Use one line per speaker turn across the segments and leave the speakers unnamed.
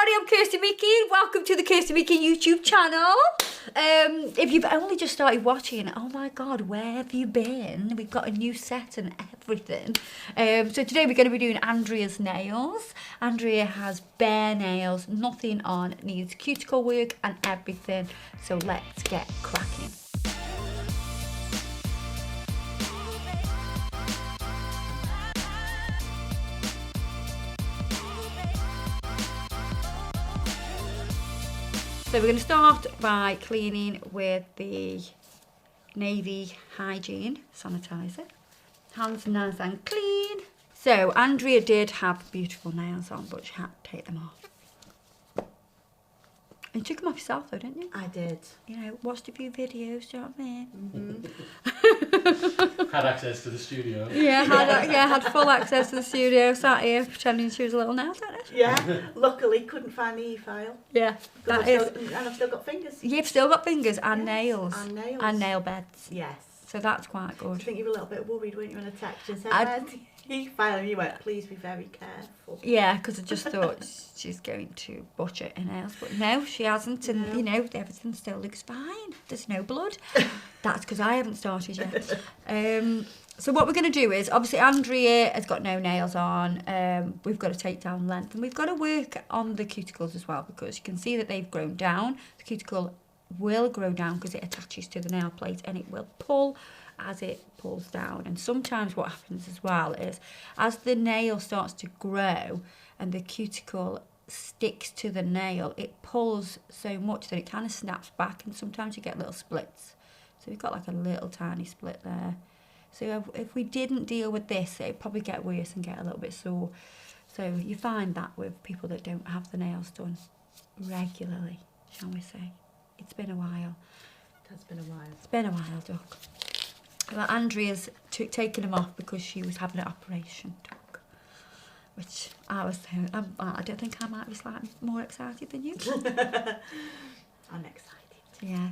everybody, I'm Kirsty Meakin. Welcome to the Kirsty Meakin YouTube channel. If you've only just started watching, oh my God, where have you been? We've got a new set and everything. So today we're going to be doing Andrea's nails. Andrea has bare nails, nothing on, needs cuticle work and everything. So let's get cracking. So we're going to start by cleaning with the Navy Hygiene sanitiser. Hands nice and clean. So Andrea did have beautiful nails on, but she had to take them off. You took them off yourself though, didn't you?
I did.
You know, watched a few videos, do you know what I mean?
Had access to the studio.
Yeah, had full access to the studio, sat here pretending she was a little nail technician.
Yeah, luckily couldn't find the e-file.
Yeah, that is.
And I've still got fingers.
You've still got fingers and nails.
And nails.
And nail beds.
Yes.
So that's quite good.
I think you were a little bit worried, weren't you, in a text and said, "Where's the e-file?" And you went, "Please be very careful."
Yeah, because I just thought she's going to butcher her nails, but no, she hasn't, and you know, everything still looks fine. There's no blood. That's because I haven't started yet. So what we're going to do is, obviously Andrea has got no nails on. We've got to take down length, and we've got to work on the cuticles as well, because you can see that they've grown down. The cuticle will grow down because it attaches to the nail plate, and it will pull as it pulls down. And sometimes what happens as well is, as the nail starts to grow and the cuticle sticks to the nail, it pulls so much that it kind of snaps back, and sometimes you get little splits. So we've got like a little tiny split there. So if we didn't deal with this, it'd probably get worse and get a little bit sore. So you find that with people that don't have the nails done regularly, shall we say. It's been a while.
It has been a while.
It's been a while, Doc. Well, Andrea's taken them off because she was having an operation, Doc. Which I was, I don't think I might be slightly more excited than you.
I'm excited.
Yeah.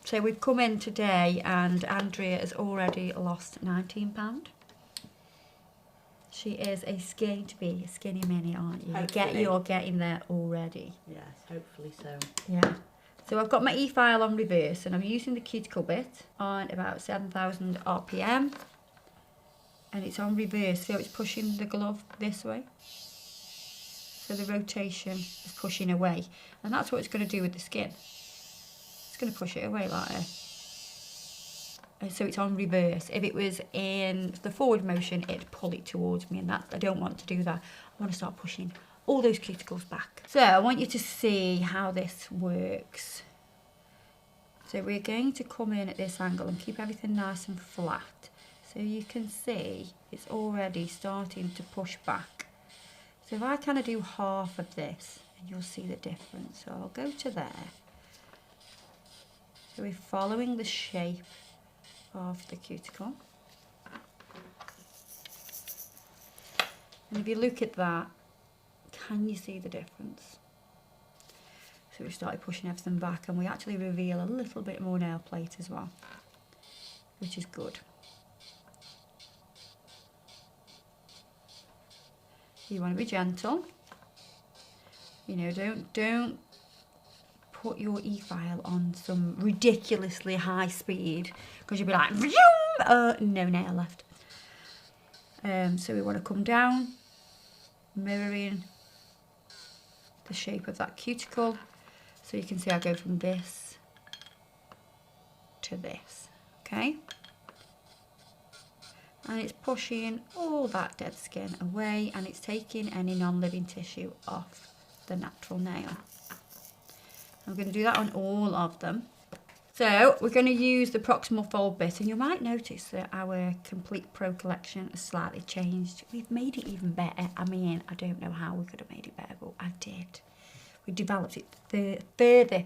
So we've come in today and Andrea has already lost £19. She is a skinny mini, aren't you?
Hopefully.
You're getting there already.
Yes, hopefully so.
Yeah. So I've got my e-file on reverse and I'm using the cuticle bit on about 7,000 RPM. And it's on reverse, so it's pushing the glove this way. So the rotation is pushing away. And that's what it's going to do with the skin. It's going to push it away like this. And so it's on reverse. If it was in the forward motion, it'd pull it towards me, and that I don't want to do that. I want to start pushing all those cuticles back. So I want you to see how this works. So we're going to come in at this angle and keep everything nice and flat. So you can see it's already starting to push back. So if I kind of do half of this, and you'll see the difference. So I'll go to there. So we're following the shape of the cuticle. And if you look at that, can you see the difference? So we started pushing everything back, and we actually reveal a little bit more nail plate as well, which is good. You want to be gentle. You know, don't put your e-file on some ridiculously high speed, because you'll be like, no nail left. So we want to come down, mirroring the shape of that cuticle. So you can see I go from this to this, okay? And it's pushing all that dead skin away, and it's taking any non-living tissue off the natural nail. I'm going to do that on all of them. So we're going to use the proximal fold bit, and you might notice that our Complete Pro collection has slightly changed. We've made it even better. I mean, I don't know how we could have made it better, but I did. We developed it further.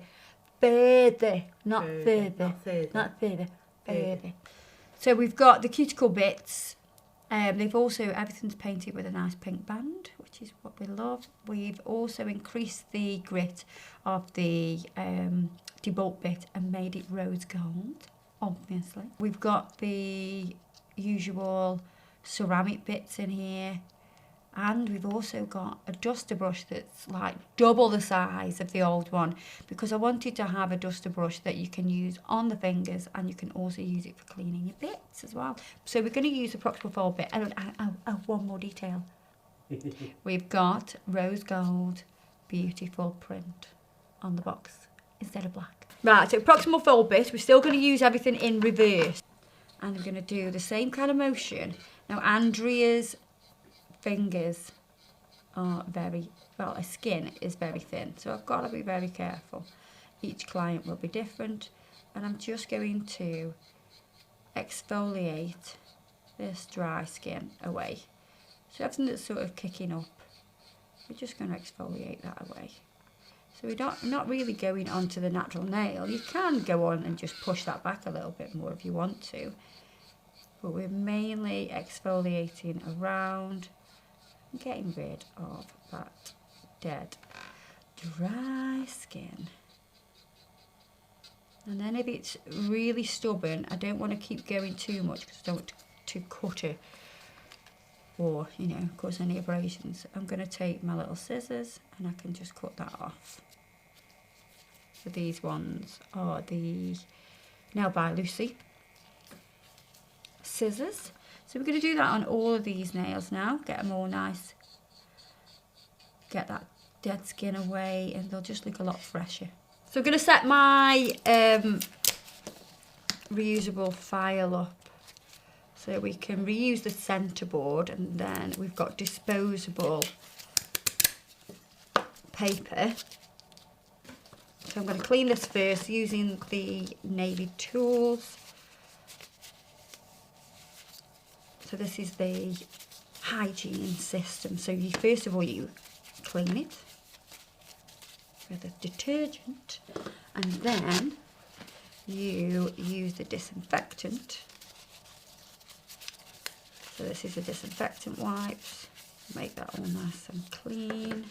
So we've got the cuticle bits. They've also, everything's painted with a nice pink band, which is what we love. We've also increased the grit of the debulk bit and made it rose gold, obviously. We've got the usual ceramic bits in here, And we've also got a duster brush that's like double the size of the old one, because I wanted to have a duster brush that you can use on the fingers and you can also use it for cleaning your bits as well. So we're going to use the proximal fold bit. One more detail. We've got rose gold beautiful print on the box instead of black. Right, so proximal fold bit, we're still going to use everything in reverse. And I'm going to do the same kind of motion. Now Andrea's fingers are very, well, her skin is very thin, so I've got to be very careful. Each client will be different, and I'm just going to exfoliate this dry skin away. So everything that's sort of kicking up, we're just going to exfoliate that away. So we're not really going onto the natural nail. You can go on and just push that back a little bit more if you want to, but we're mainly exfoliating around, getting rid of that dead dry skin. And then if it's really stubborn, I don't want to keep going too much because I don't want to cut it or, you know, cause any abrasions. I'm going to take my little scissors and I can just cut that off. So these ones are the Nail by Lucy scissors. So we're going to do that on all of these nails now, get them all nice, get that dead skin away, and they'll just look a lot fresher. So I'm going to set my reusable file up so we can reuse the centre board, and then we've got disposable paper. So I'm going to clean this first using the navy tools. So this is the Hygiene System. So you first of all you clean it with a detergent, and then you use the disinfectant. So this is the disinfectant wipes. Make that all nice and clean.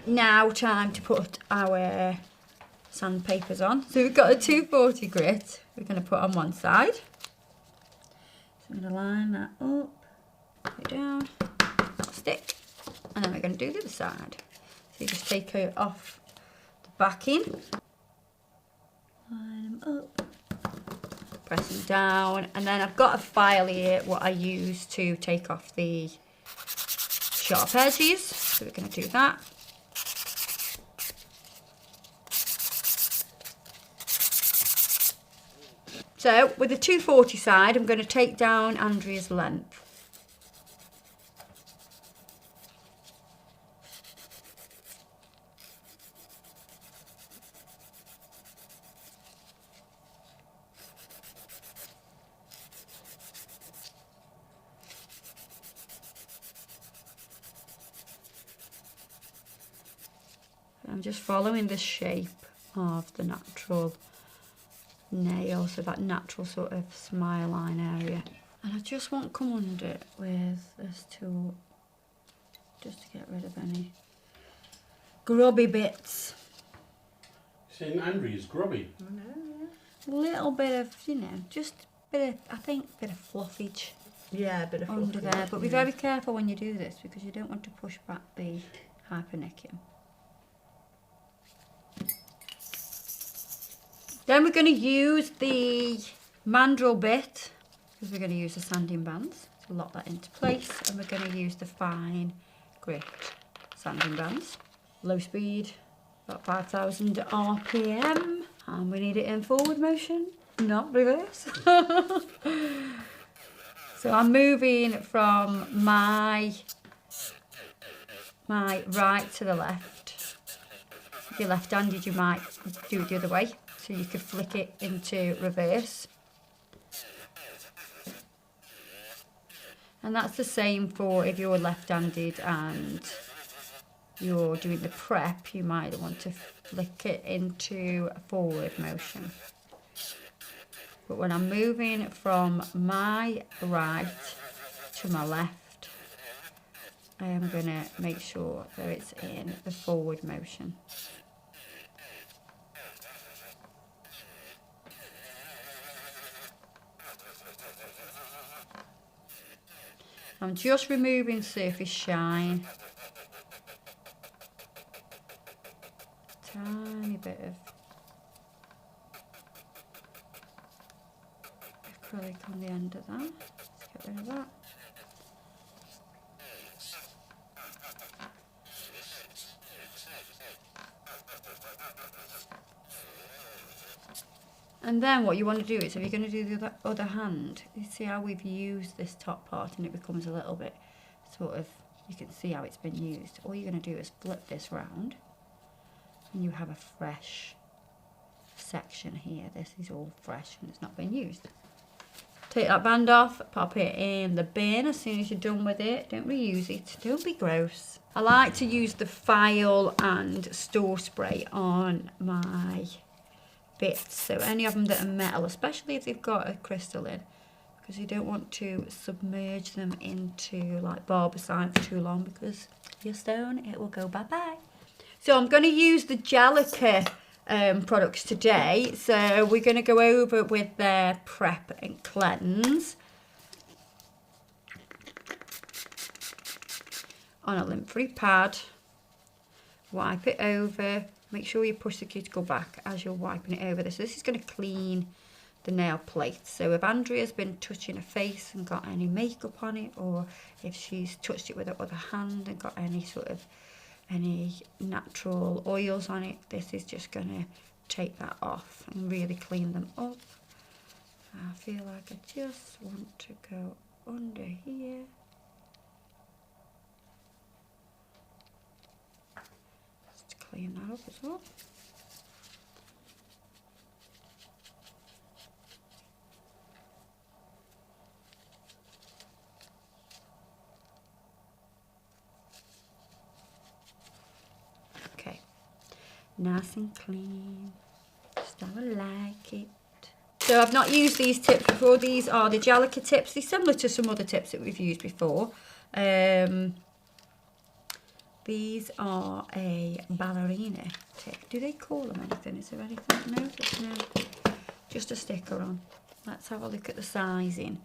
Now time to put our sandpapers on. So we've got a 240 grit we're going to put on one side. So I'm going to line that up, put it down, that'll stick, and then we're going to do the other side. So you just take it off the backing, line them up, press them down, and then I've got a file here what I use to take off the sharp edges, so we're going to do that. So with the 240 side, I'm going to take down Andrea's length. I'm just following the shape of the natural nail, so that natural sort of smile line area, and I just want to come under it with this tool just to get rid of any grubby bits.
Saying Andrea's grubby.
I know,
A little bit of, you know, just a bit of, I think, a bit of fluffage.
yeah. A bit of
Under
fluffy,
there, but be
yeah.
very careful when you do this because you don't want to push back the hypernicum. Then we're going to use the mandrel bit, because we're going to use the sanding bands to lock that into place, and we're going to use the fine grit sanding bands. Low speed, about 5,000 RPM, and we need it in forward motion, not reverse. So I'm moving from my right to the left. If you're left-handed, you might do it the other way. So you could flick it into reverse. And that's the same for if you're left-handed and you're doing the prep, you might want to flick it into a forward motion. But when I'm moving from my right to my left, I am going to make sure that it's in the forward motion. So I'm just removing surface shine. Tiny bit of acrylic on the end of that. Let's get rid of that. And then what you want to do is, if you're going to do the other hand, you see how we've used this top part and it becomes a little bit sort of, you can see how it's been used. All you're going to do is flip this round and you have a fresh section here. This is all fresh and it's not been used. Take that band off, pop it in the bin as soon as you're done with it. Don't reuse it, don't be gross. I like to use the file and store spray on my bits, so any of them that are metal, especially if they've got a crystal in, because you don't want to submerge them into like barbicide for too long, because your stone, it will go bye-bye. So I'm going to use the Gelica products today. So we're going to go over with their Prep and Cleanse on a lint-free pad. Wipe it over. Make sure you push the cuticle back as you're wiping it over this. So this is going to clean the nail plate. So if Andrea's been touching her face and got any makeup on it, or if she's touched it with her other hand and got any natural oils on it, this is just going to take that off and really clean them up. I feel like I just want to go under here. Just clean that up as well. Nice and clean, just how I like it. So I've not used these tips before. These are the Gelica tips. They're similar to some other tips that we've used before. These are a ballerina tip. Do they call them anything? Is there anything? No, no. Just a sticker on. Let's have a look at the sizing.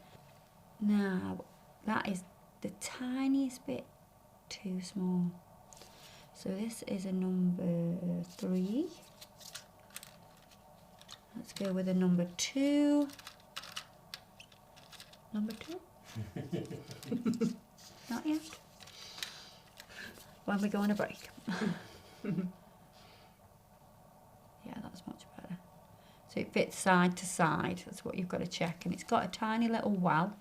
Now, that is the tiniest bit too small. So this is a number 3. Let's go with a number 2. Number 2? Not yet. When we go on a break. Yeah, that's much better. So it fits side to side. That's what you've got to check. And it's got a tiny little well.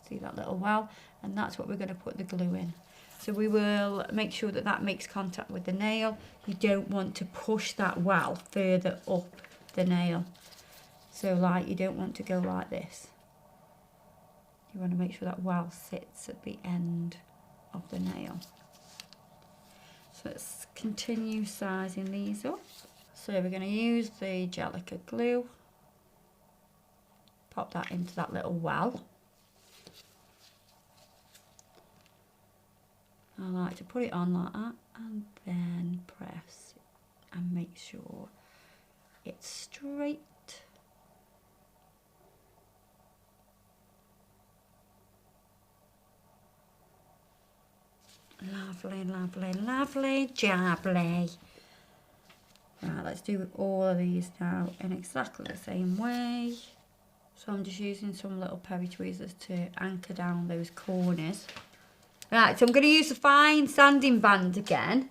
See that little well? And that's what we're going to put the glue in. So we will make sure that that makes contact with the nail. You don't want to push that well further up the nail. So like, you don't want to go like this. You want to make sure that well sits at the end of the nail. So let's continue sizing these up. So we're going to use the Gelica glue. Pop that into that little well. I like to put it on like that and then press and make sure it's straight. Lovely, lovely, lovely, jubbly. Right, let's do all of these now in exactly the same way. So I'm just using some little peri tweezers to anchor down those corners. Right, so I'm going to use the fine sanding band again.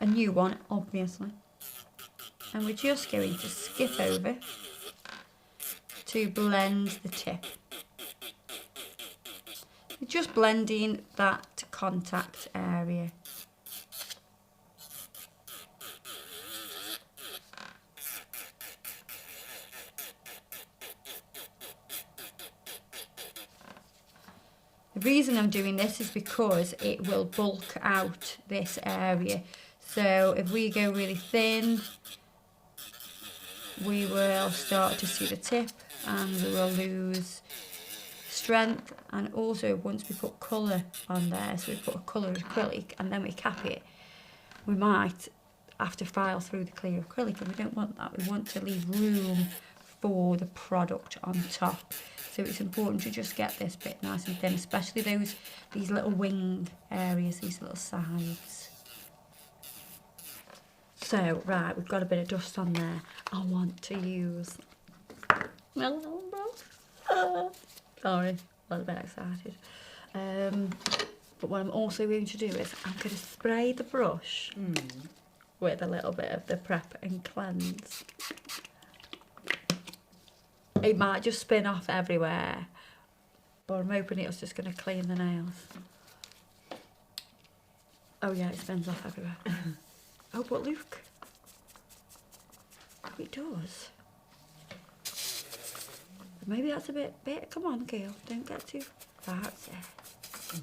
A new one, obviously. And we're just going to skip over to blend the tip. We're just blending that contact area. The reason I'm doing this is because it will bulk out this area. So if we go really thin, we will start to see the tip and we will lose strength. And also once we put colour on there, so we put a colour acrylic and then we cap it, we might have to file through the clear acrylic, and we don't want that. We want to leave room for the product on top. So it's important to just get this bit nice and thin, especially these little wing areas, these little sides. So, right, we've got a bit of dust on there. I want to use my little brush. Sorry, a little bit excited. But what I'm also going to do is I'm going to spray the brush with a little bit of the Prep and Cleanse. It might just spin off everywhere, but I'm hoping it's just going to clean the nails. Oh yeah, it spins off everywhere. Oh, but look. Oh, it does. Maybe that's a bit. Come on, girl. Don't get too fancy.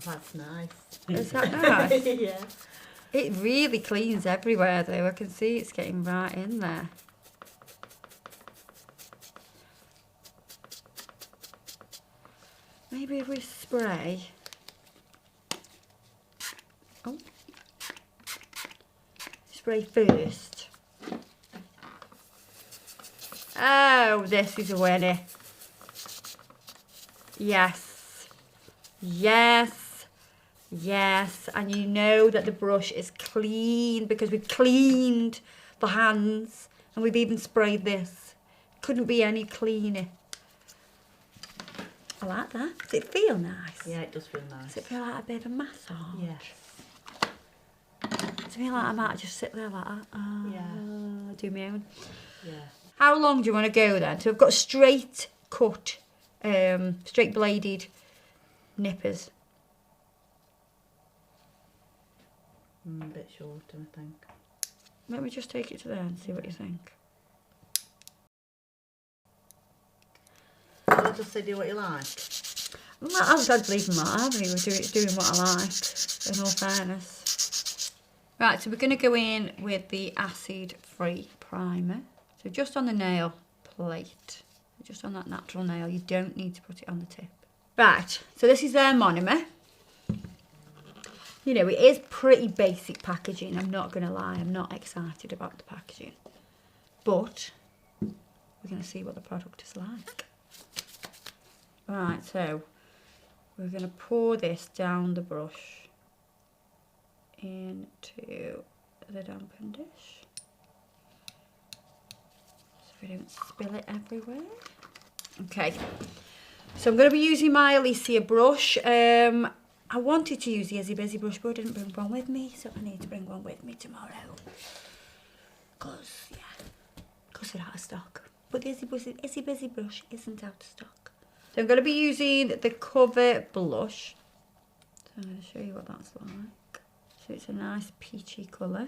That's nice.
Is that nice?
Yeah.
It really cleans everywhere though. I can see it's getting right in there. Maybe if we spray. Oh. Spray first. Oh, this is a winner. Yes. Yes. Yes. And you know that the brush is clean because we've cleaned the hands and we've even sprayed this. Couldn't be any cleaner. I like that. Does it feel nice?
Yeah, it does feel nice.
Does it feel like a bit of a massage?
Yes.
To me, like I might just sit there like that.
Yeah.
Do my own.
Yeah.
How long do you want to go then? So I've got straight cut, straight bladed nippers.
A bit shorter, I think.
Let me just take it to there and see what you think.
I'll just say do what you like.
I've got to believe in that. I haven't even doing what I like, in all fairness. Right, so we're going to go in with the acid-free primer. So just on the nail plate, just on that natural nail, you don't need to put it on the tip. Right, so this is their monomer. You know, it is pretty basic packaging, I'm not going to lie, I'm not excited about the packaging. But, we're going to see what the product is like. Right, so, we're going to pour this down the brush into the dampen dish. We don't spill it everywhere. Okay, so I'm going to be using my Alicia brush. I wanted to use the Izzy Busy brush, but I didn't bring one with me, so I need to bring one with me tomorrow. Because they're out of stock. But the Izzy Busy brush isn't out of stock. So I'm going to be using the Cover blush. So I'm going to show you what that's like. So it's a nice peachy colour.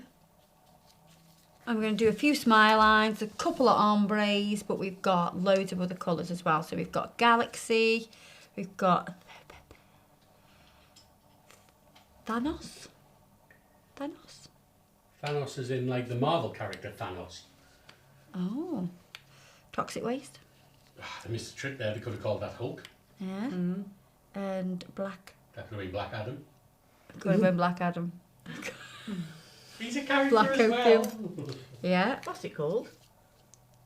I'm going to do a few smile lines, a couple of ombres, but we've got loads of other colours as well. So we've got Galaxy, we've got Thanos.
Thanos is in like the Marvel character Thanos.
Oh, Toxic Waste.
They missed a trick there, they could have called that Hulk.
Yeah. And Black.
That could have been Black Adam.
Could have been Black Adam.
He's a character
Black
as well.
Opium. Yeah.
What's it called?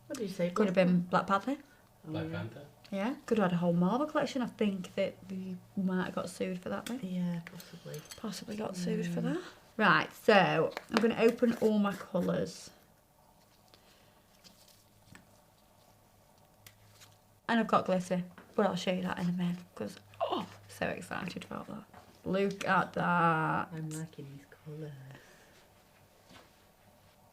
What did you say?
Could have been Black Panther.
Black Panther.
Yeah. Could have had a whole Marvel collection. I think that we might have got sued for that then.
Yeah, possibly.
Possibly got sued for that. Right, so I'm going to open all my colours. And I've got glitter, but I'll show you that in a minute because so excited about that. Look at that.
I'm liking these colours.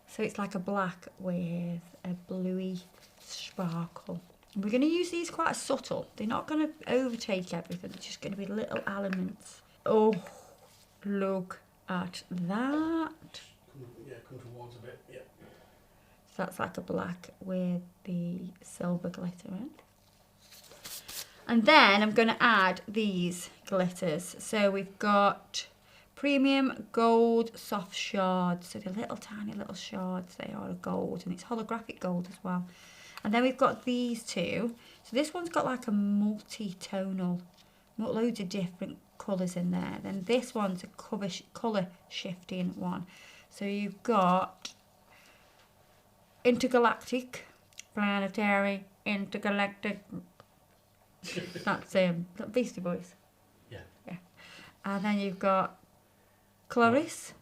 So it's like a black with a bluey sparkle. And we're going to use these quite subtle. They're not going to overtake everything. They're just going to be little elements. Oh, look at that.
Come towards a bit, yeah.
So that's like a black with the silver glitter in. And then I'm going to add these glitters. So we've got premium gold soft shards. So they're little tiny little shards. They are gold and it's holographic gold as well. And then we've got these two. So this one's got like a multi-tonal, loads of different colours in there. Then this one's a colour shifting one. So you've got Intergalactic, Planetary, intergalactic. That's Beastie Boys.
Yeah.
Yeah. And then you've got Chloris.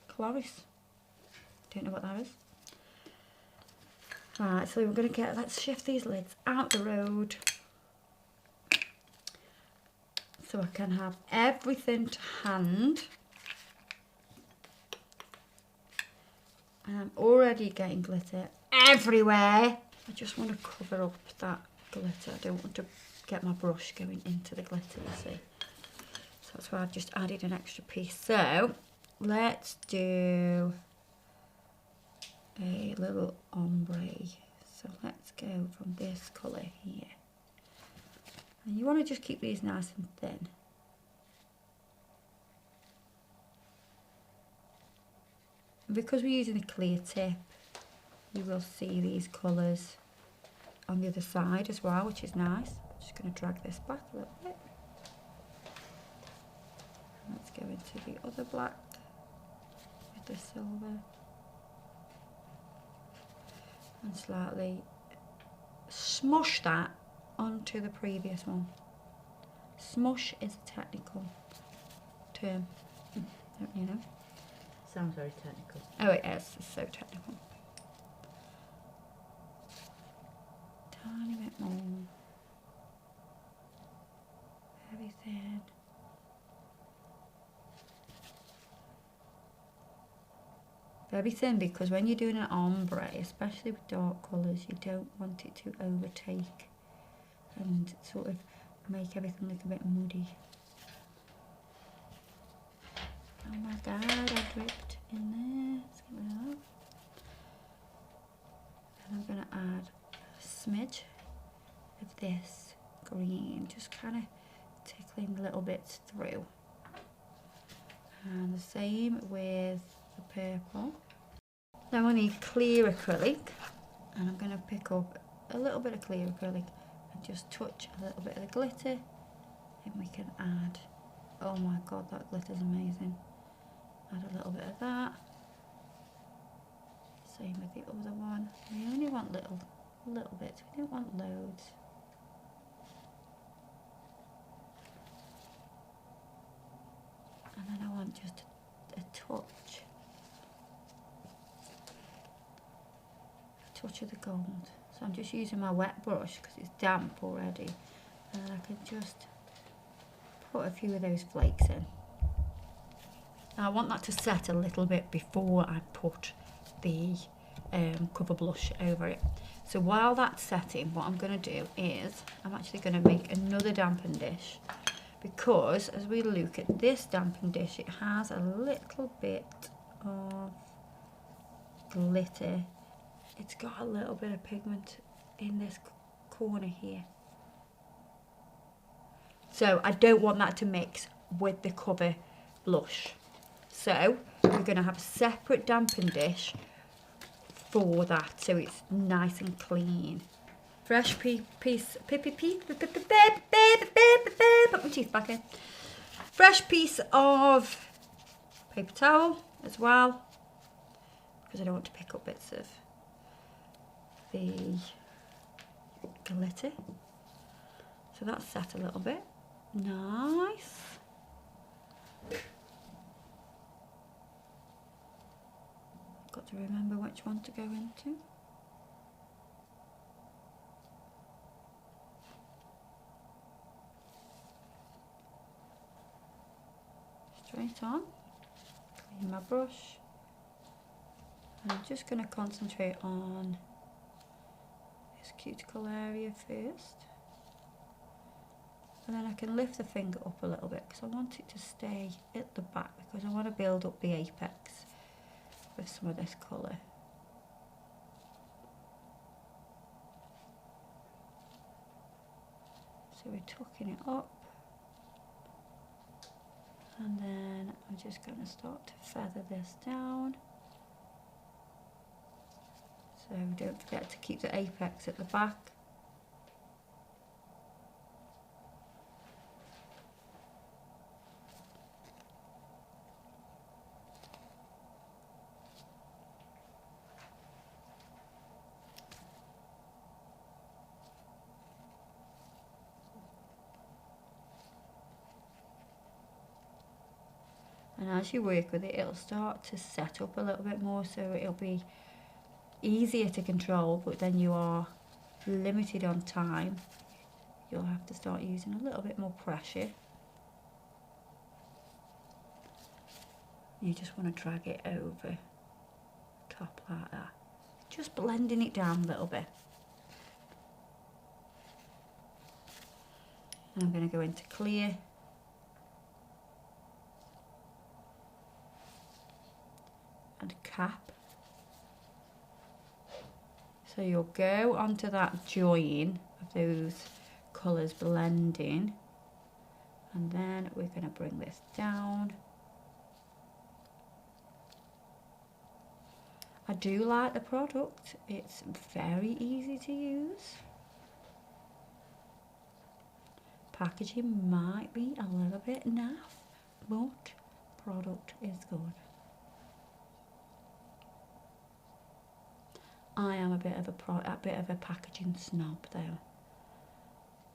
Chloris.
Don't know what that is. Right, so we're going to let's shift these lids out the road. So I can have everything to hand. And I'm already getting glitter everywhere. I just want to cover up that glitter. I don't want to get my brush going into the glitter, you see. So that's why I've just added an extra piece. So let's do a little ombre. So let's go from this colour here. And you want to just keep these nice and thin. And because we're using a clear tip, you will see these colours on the other side as well, which is nice. I'm just going to drag this back a little bit. And let's go into the other black with the silver. And slightly smush that onto the previous one. Smush is a technical term, don't you know?
Sounds very technical.
Oh, it is. It's so technical. Tiny bit more. Very thin. Very thin, because when you're doing an ombre, especially with dark colours, you don't want it to overtake and sort of make everything look a bit muddy. Oh my god, I dripped in there. Let's get rid of that. And I'm going to add a smidge of this green, just kind of tickling little bits through. And the same with the purple. Now I need clear acrylic, and I'm going to pick up a little bit of clear acrylic and just touch a little bit of the glitter, and we can add, oh my god, that glitter's amazing. Add a little bit of that. Same with the other one. We only want little bits, we don't want loads. And then I want just a touch of the gold. So I'm just using my wet brush because it's damp already, and I can just put a few of those flakes in. Now I want that to set a little bit before I put the cover blush over it. So while that's setting, what I'm going to do is I'm actually going to make another dampen dish, because as we look at this dampen dish, it has a little bit of glitter. It's got a little bit of pigment in this corner here. So I don't want that to mix with the cover blush. So we're going to have a separate dampen dish for that, so it's nice and clean. Fresh piece, put my teeth back in. Fresh piece of paper towel as well, because I don't want to pick up bits of the glitter. So that's set a little bit. Nice. Got to remember which one to go into. Straight on. Clean my brush. And I'm just going to concentrate on this cuticle area first. And then I can lift the finger up a little bit because I want it to stay at the back, because I want to build up the apex with some of this colour. So we're tucking it up, and then I'm just going to start to feather this down. So don't forget to keep the apex at the back. And as you work with it, it'll start to set up a little bit more, so it'll be easier to control, but then you are limited on time. You'll have to start using a little bit more pressure. You just want to drag it over top like that. Just blending it down a little bit. And I'm going to go into clear. And cap. So you'll go onto that join of those colours blending. And then we're going to bring this down. I do like the product. It's very easy to use. Packaging might be a little bit naff, but product is good. I am a bit of a packaging snob though.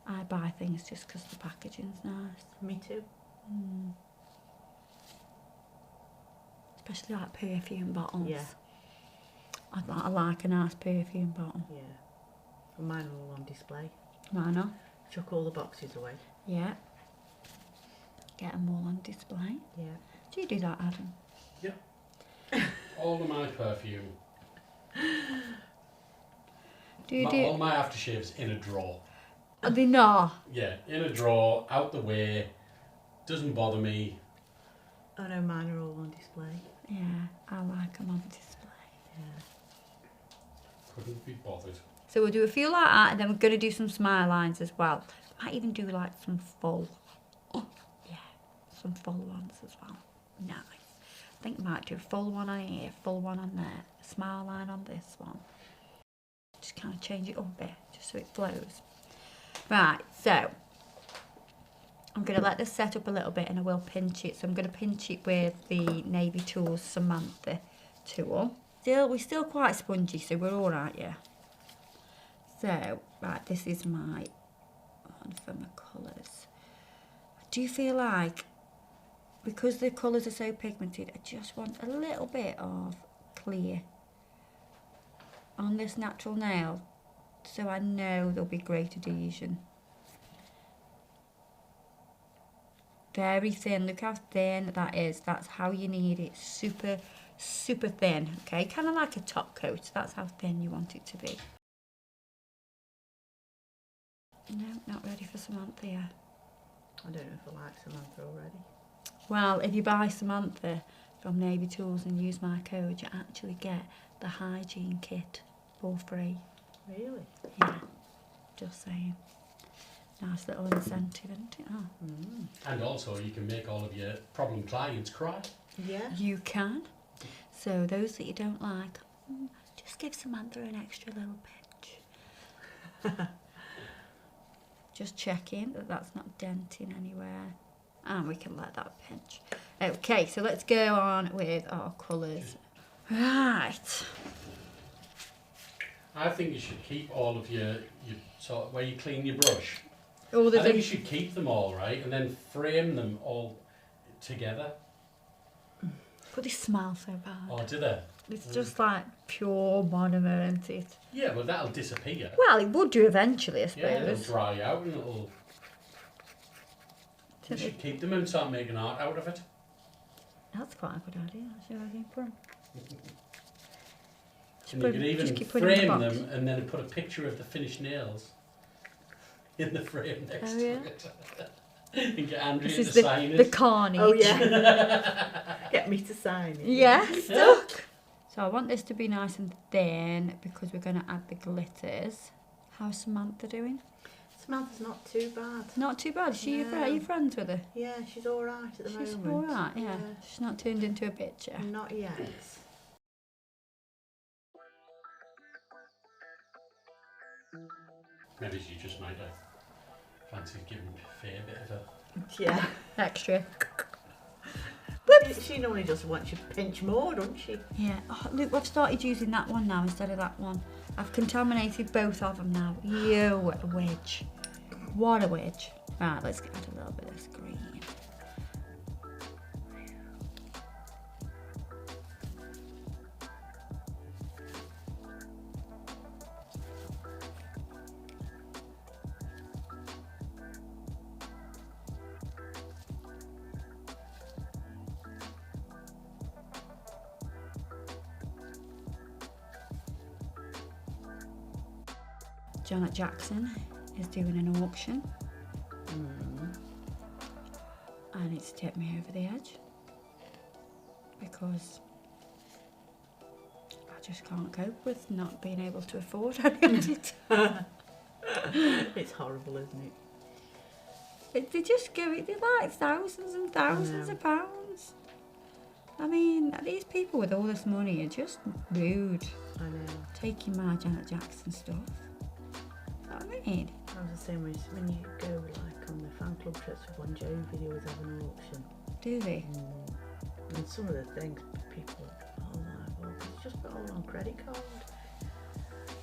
I buy things just because the packaging's nice.
Me too.
Especially like perfume bottles.
Yeah.
I like a nice perfume bottle.
Yeah. Well, mine are all on display.
Mine are.
Chuck all the boxes away.
Yeah. Get them all on display.
Yeah.
Do you do that, Adam?
Yeah. All of my perfume.
Do you
All my aftershaves in a drawer.
Are they not?
Yeah, in a drawer, out the way. Doesn't bother me.
Oh no, mine are all on display.
Yeah, I like them on display.
Yeah.
Couldn't be bothered.
So we'll do a few like that, and then we're going to do some smile lines as well. Might even do like some full. Oh, yeah, some full ones as well. Nice. I think I might do a full one on here, full one on there, a smile line on this one. Just kind of change it up a bit, just so it flows. Right, so I'm going to let this set up a little bit, and I will pinch it. So I'm going to pinch it with the Navy Tools Samantha Tool. We're still quite spongy, so we're all right, yeah. So, right, this is my one for my colours. I do feel like, because the colours are so pigmented, I just want a little bit of clear on this natural nail, so I know there'll be great adhesion. Very thin, look how thin that is. That's how you need it, super, super thin, okay? Kind of like a top coat, that's how thin you want it to be. No, not ready for Samantha yet.
I don't know if I like Samantha already.
Well, if you buy Samantha from Navy Tools and use my code, you actually get the hygiene kit for free.
Really?
Yeah, just saying. Nice little incentive, isn't it? Oh.
Mm.
And also, you can make all of your problem clients cry.
Yeah.
You can. So those that you don't like, just give Samantha an extra little pinch. Just checking that that's not denting anywhere. And we can let that pinch. Okay, so let's go on with our colours. Right.
I think you should keep all of your sort of where you clean your brush.
All the
I think you should keep them all, right, and then frame them all together.
But they smell so bad.
Oh, do they?
It's just like pure monomer, isn't it?
Yeah, well, that'll disappear.
Well, it would do eventually, I
Yeah, it'll
suppose.
dry out and it'll... You should keep them and start making art out of it.
That's quite a good idea. That's your idea for 'em.
And you can even
just keep putting it in
frame
the box.
them and then put a picture of the finished nails in the frame next to it. And get Andrea
This
to
is
sign
the
it.
carnage.
Oh yeah. Get me to sign it.
Yeah, stuck. So I want this to be nice and thin because we're going to add the glitters. How's Samantha doing?
Samantha's not too bad.
Not too bad. Is she your
No.
are you friends with her?
Yeah, she's all right at the
She's
moment.
all right, yeah. She's not turned into a bitch yet.
Not yet.
Maybe she just might have fancied giving Faye a bit of a...
Yeah.
Extra.
She normally just wants you to pinch more, doesn't she?
Yeah. Oh, look, I've started using that one now instead of that one. I've contaminated both of them now. You witch. What a witch. Right, let's add a little bit of this green. Janet Jackson is doing an auction. And it's tipped me over the edge because I just can't cope with not being able to afford any of it.
It's horrible, isn't it?
They just go, they're like thousands and thousands of pounds. I mean, these people with all this money are just rude.
I know.
Taking my Janet Jackson stuff. I mean,
I was the same way when you go like on the fan club trips with Bon Jovi, they always have an auction.
do they?
And some of the things people, oh my god, it's just put all on credit card.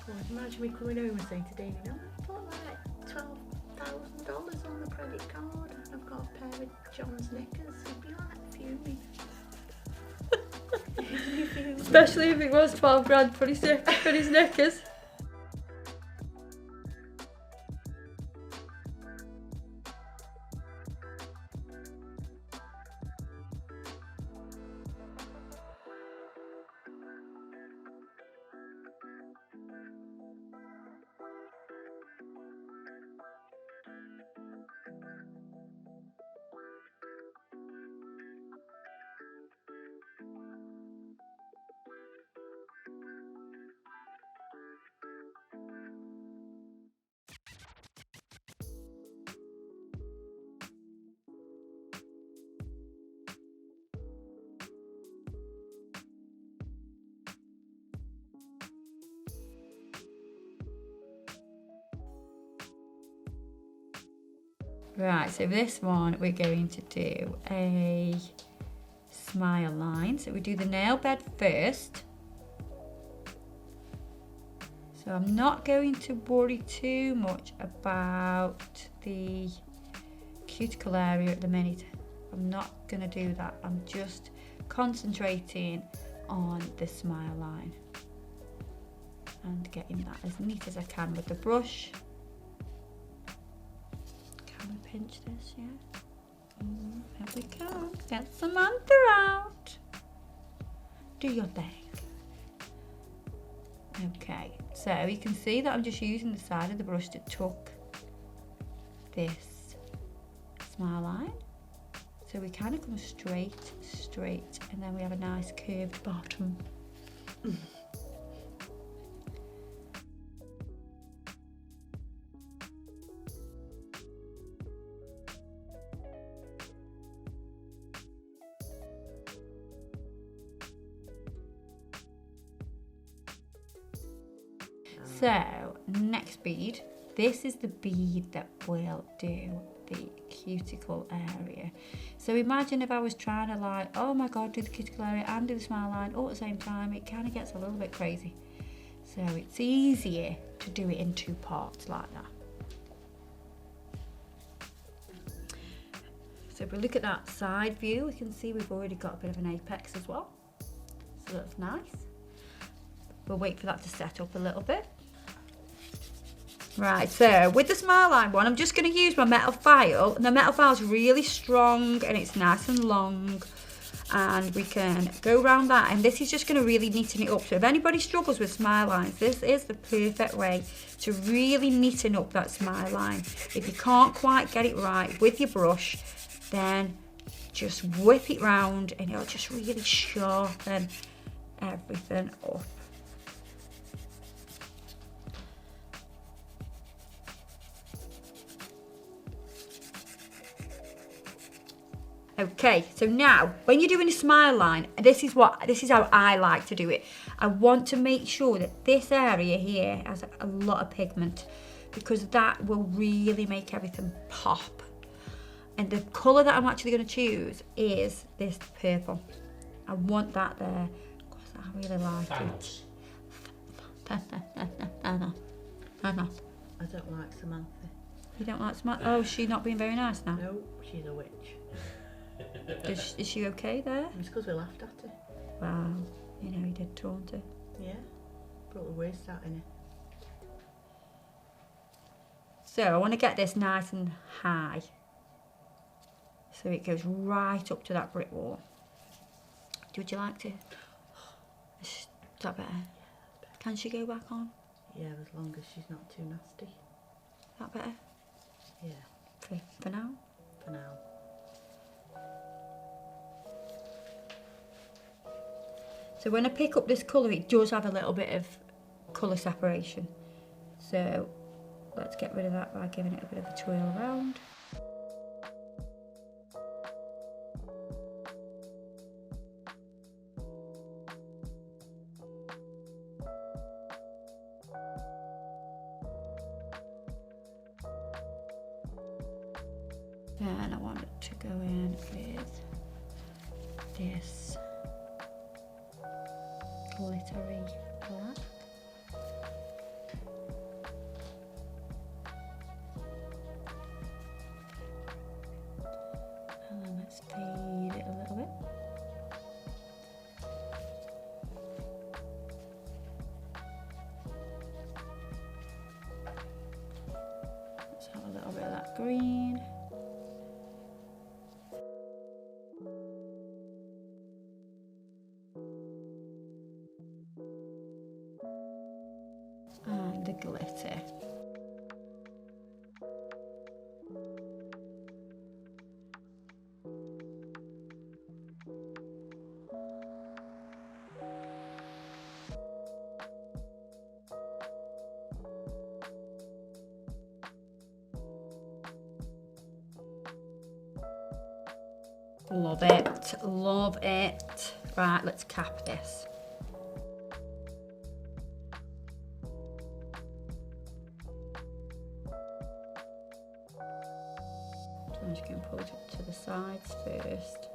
Well, imagine me coming home and saying to Davey, no, I put like $12,000 on the credit card and I've got a pair of John's knickers. He'd be like fuming.
Especially if it was 12 grand for his knickers. Right, so this one we're going to do a smile line. So we do the nail bed first. So I'm not going to worry too much about the cuticle area at the minute. I'm not going to do that. I'm just concentrating on the smile line and getting that as neat as I can with the brush. Can we pinch this, yeah? Here we go. Get Samantha out. Do your thing. Okay, so you can see that I'm just using the side of the brush to tuck this smile line. So we kind of come straight, and then we have a nice curved bottom. So, next bead, this is the bead that will do the cuticle area. So imagine if I was trying to like, oh my god, do the cuticle area and do the smile line all at the same time, it kind of gets a little bit crazy. So it's easier to do it in two parts like that. So if we look at that side view, we can see we've already got a bit of an apex as well. So that's nice. We'll wait for that to set up a little bit. Right, so with the smile line one, I'm just going to use my metal file. And the metal file is really strong and it's nice and long. And we can go around that. And this is just going to really neaten it up. So if anybody struggles with smile lines, this is the perfect way to really neaten up that smile line. If you can't quite get it right with your brush, then just whip it round and it'll just really sharpen everything up. Okay, so now when you're doing a smile line, this is how I like to do it. I want to make sure that this area here has a lot of pigment because that will really make everything pop. And the colour that I'm actually going to choose is this purple. I want that there because I really like
Thanos.
it.
I don't like Samantha.
You don't like Samantha? Oh, she's not being very nice now?
No, she's a witch.
Is she okay there?
It's because we laughed at her.
Wow, you know, he did taunt her.
Yeah, brought the worst out in her.
So I want to get this nice and high. So it goes right up to that brick wall. Would you like to? Is that better? Can she go back on?
Yeah, as long as she's not too nasty.
That better?
Yeah.
For now?
For now.
So when I pick up this colour, it does have a little bit of colour separation. So let's get rid of that by giving it a bit of a twirl around. Then I want it to go in with this glittery black. And then let's fade it a little bit. Let's have a little bit of that green. And the glitter. Love it, love it. Right, let's cap this. So I'm just going to pull it up to the sides first.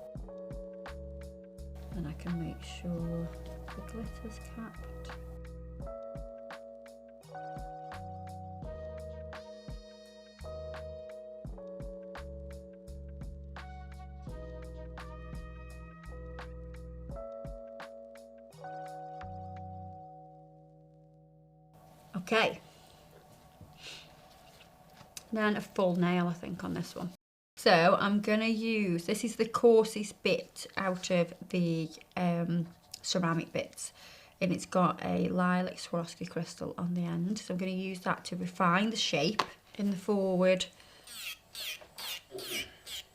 Then I can make sure the glitter's capped. Okay, then a full nail I think on this one. So I'm gonna use, this is the coarsest bit out of the ceramic bits, and it's got a lilac Swarovski crystal on the end. So I'm gonna use that to refine the shape in the forward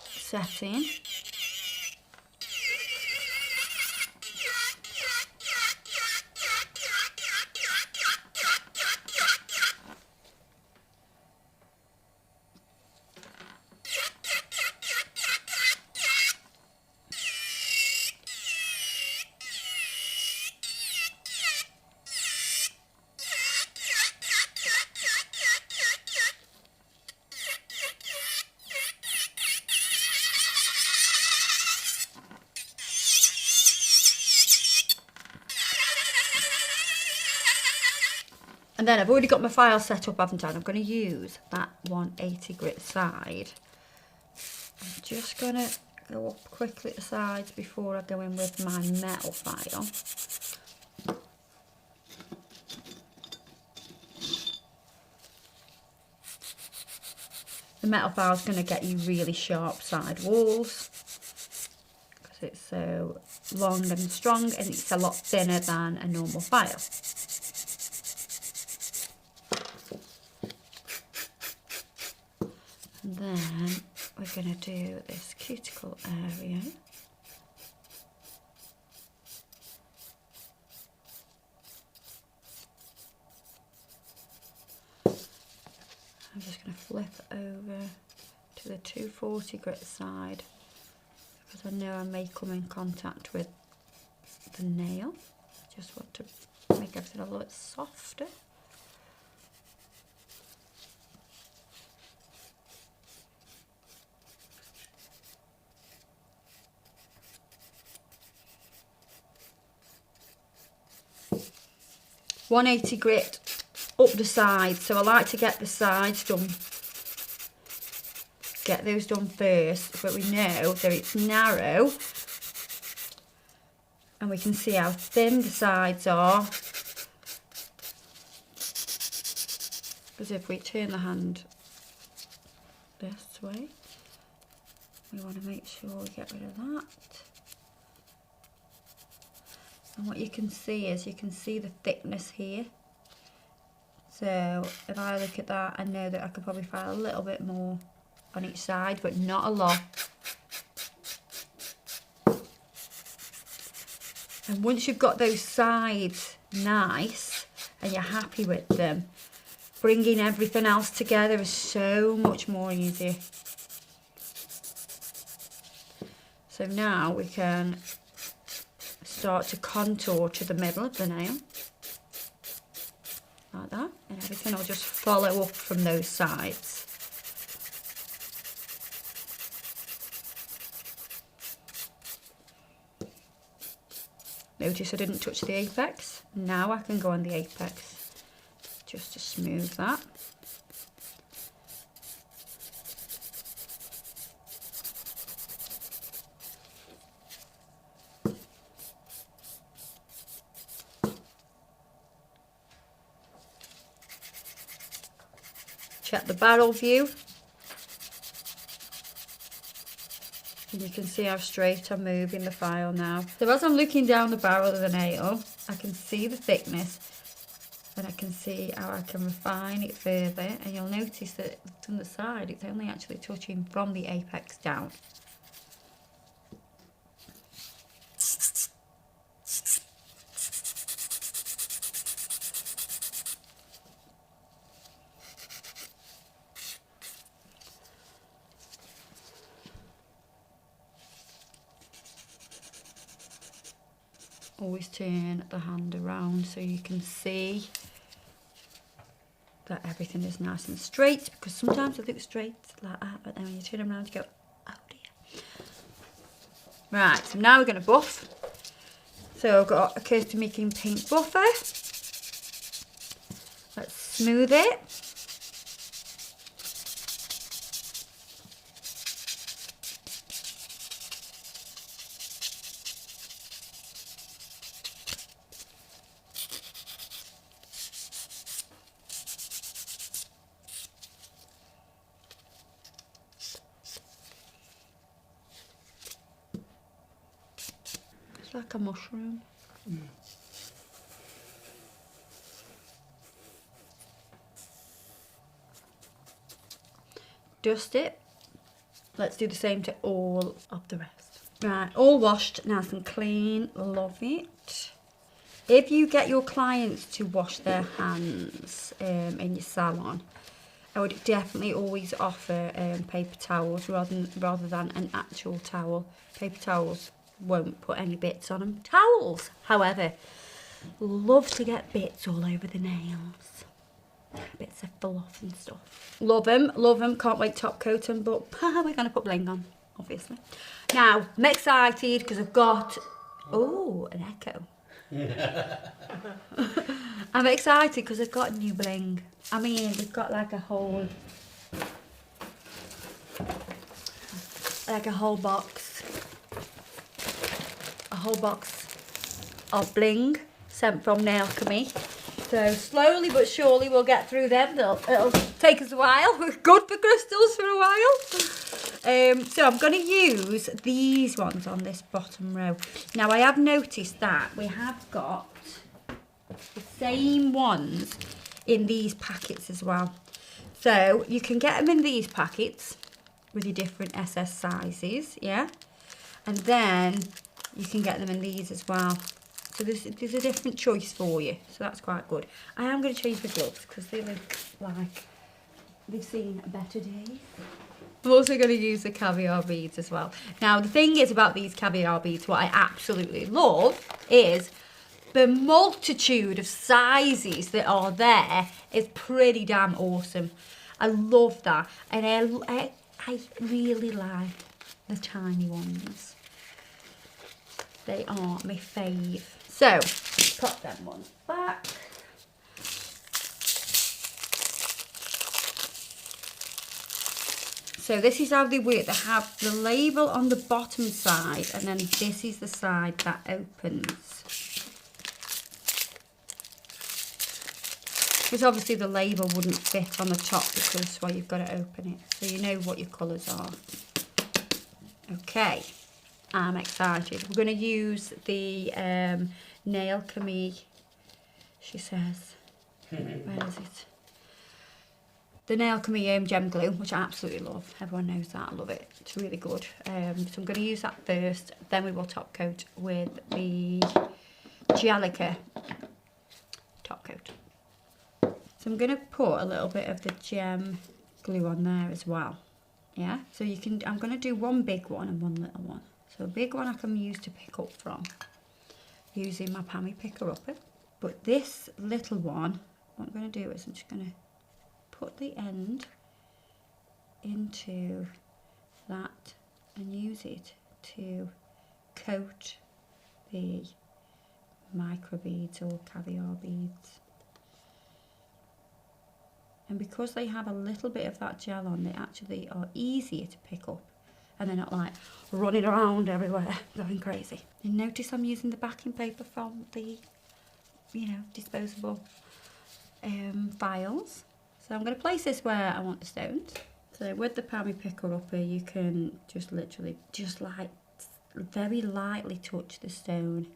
setting. And then I've already got my file set up, haven't I? I'm going to use that 180 grit side. I'm just going to go up quickly at the sides before I go in with my metal file. The metal file is going to get you really sharp side walls because it's so long and strong, and it's a lot thinner than a normal file. And then we're going to do this cuticle area. I'm just going to flip over to the 240 grit side because I know I may come in contact with the nail. I just want to make everything a little bit softer. .180 grit up the sides, so I like to get the sides done, get those done first, but we know that it's narrow and we can see how thin the sides are, because if we turn the hand this way, we want to make sure we get rid of that. And what you can see is, you can see the thickness here. So if I look at that, I know that I could probably file a little bit more on each side, but not a lot. And once you've got those sides nice and you're happy with them, bringing everything else together is so much more easy. So now we can start to contour to the middle of the nail. Like that. And everything will just follow up from those sides. Notice I didn't touch the apex. Now I can go on the apex just to smooth that. Check the barrel view. And you can see how straight I'm moving the file now. So as I'm looking down the barrel of the nail, I can see the thickness and I can see how I can refine it further. And you'll notice that from the side, it's only actually touching from the apex down. Always turn the hand around so you can see that everything is nice and straight, because sometimes it looks straight like that, but then when you turn them around you go, oh dear. Right, so now we're going to buff. So I've got a Kirsty Meakin pink buffer. Let's smooth it. It's like a mushroom. Dust it. Let's do the same to all of the rest. Right, all washed, nice and clean. Love it. If you get your clients to wash their hands in your salon, I would definitely always offer paper towels rather than an actual towel. Paper towels won't put any bits on them. Towels, however, love to get bits all over the nails. Bits of fluff and stuff. Love them, can't wait to top coat them, but we're going to put bling on, obviously. Now, I'm excited because I've got, oh, an echo. I'm excited because I've got new bling. I mean, we've got like a whole box. A whole box of bling sent from Alchemy. So slowly but surely we'll get through them. It'll take us a while. We're good for crystals for a while. So I'm going to use these ones on this bottom row. Now I have noticed that we have got the same ones in these packets as well. So you can get them in these packets with your different SS sizes, yeah? And then you can get them in these as well. So there's a different choice for you, so that's quite good. I am going to change the gloves because they look like they've seen better days. I'm also going to use the caviar beads as well. Now the thing is about these caviar beads, what I absolutely love is the multitude of sizes that are there is pretty damn awesome. I love that, and I really like the tiny ones. They are my fave. So, pop them ones back. So this is how they work. They have the label on the bottom side, and then this is the side that opens. Because obviously the label wouldn't fit on the top because, well, you've got to open it. So you know what your colours are. Okay. I'm excited. We're going to use the Alchemy, she says, Where is it? The Nail Chemie Gem Glue, which I absolutely love. Everyone knows that. I love it. It's really good. So I'm going to use that first. Then we will top coat with the Gelica top coat. So I'm going to put a little bit of the gem glue on there as well. Yeah, so you can, I'm going to do one big one and one little one. So a big one I can use to pick up from using my Pammy picker upper. But this little one, what I'm going to do is I'm just going to put the end into that and use it to coat the micro beads or caviar beads. And because they have a little bit of that gel on, they actually are easier to pick up and they're not like running around everywhere going crazy. And notice I'm using the backing paper from the, you know, disposable files. So I'm going to place this where I want the stones. So with the Pammy picker upper, you can just literally just like very lightly touch the stone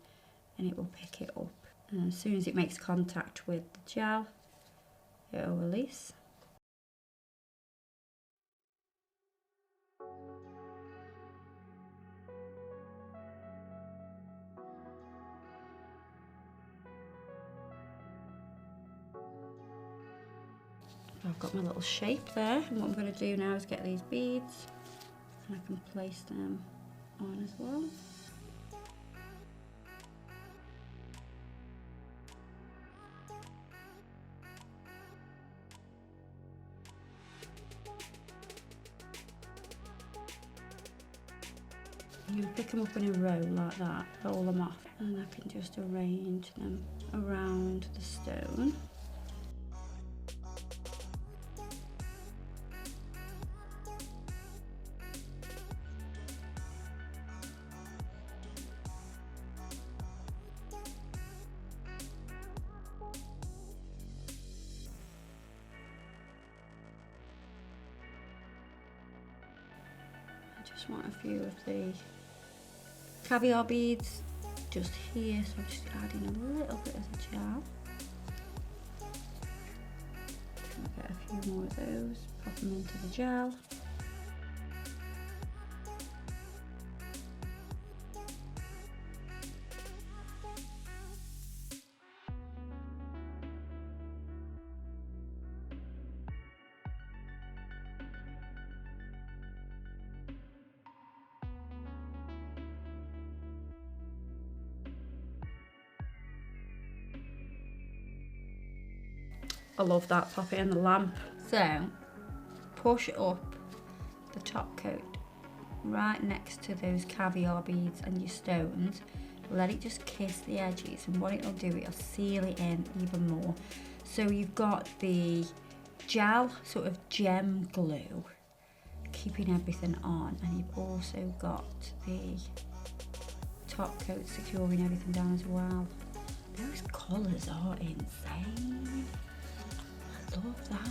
and it will pick it up. And as soon as it makes contact with the gel, it will release. I've got my little shape there, and what I'm going to do now is get these beads and I can place them on as well. I'm going to pick them up in a row like that, roll them off, and I can just arrange them around the stone. I just want a few of the caviar beads just here, so I'm just adding a little bit of the gel. I'll get a few more of those, pop them into the gel. I love that, pop it in the lamp. So, push up the top coat right next to those caviar beads and your stones. Let it just kiss the edges, and what it'll do, it'll seal it in even more. So you've got the gel, sort of gem glue, keeping everything on, and you've also got the top coat securing everything down as well. Those colours are insane. I love that.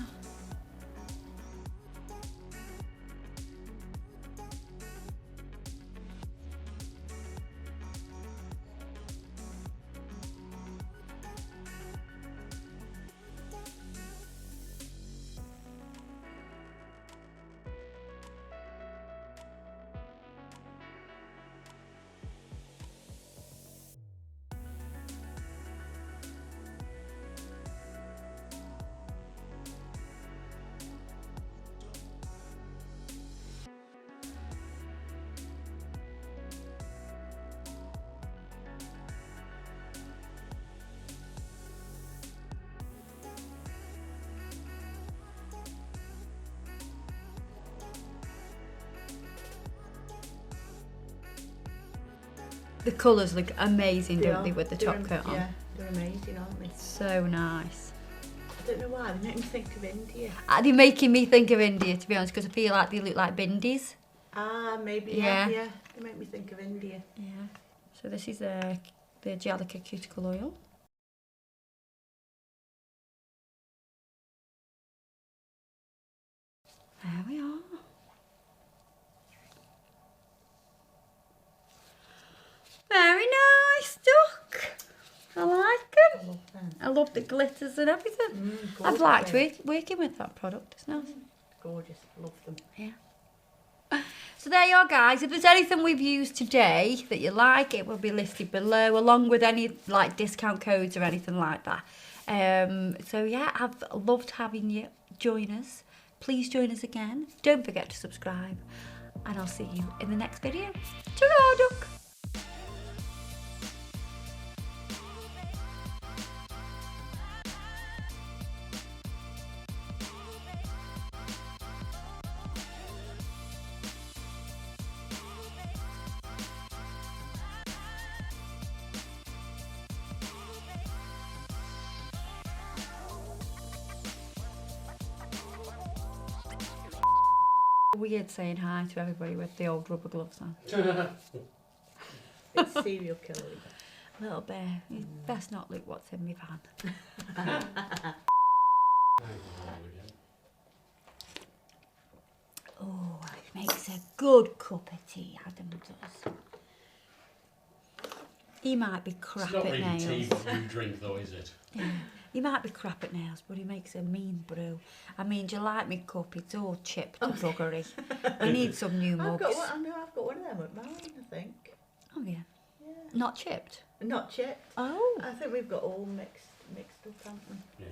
The colours look amazing, don't they, with the top coat on?
Yeah, they're amazing, aren't they?
So nice.
I don't know why, they make me think of India.
They're making me think of India, to be honest, because I feel like they look like bindis.
Ah, maybe,
Yeah.
yeah. They make me think of India.
Yeah. So this is the Gelica Cuticle Oil. There we are. Very nice duck. I like them.
I love them.
I love the glitters and everything. I've
Gorgeous,
liked
eh?
working with that product. It's nice.
Gorgeous, love them.
Yeah. So there you are, guys. If there's anything we've used today that you like, it will be listed below, along with any like discount codes or anything like that. So yeah, I've loved having you join us. Please join us again. Don't forget to subscribe, and I'll see you in the next video. Ta-ra, duck! Weird saying hi to everybody with the old rubber gloves on.
It's serial killer.
Little bear, you best not look what's in my van. Oh, it makes a good cup of tea, Adam does. He might be crap
It's not
at
really
nails.
tea what you drink though, is it?
Yeah. He might be crap at nails, but he makes a mean brew. I mean, do you like me cup? It's all chipped and buggery. We need some new mugs.
I've got one of them at mine, I think.
Oh yeah.
Yeah.
Not chipped?
Not chipped.
Oh.
I think we've got all mixed up, haven't we?
Yeah.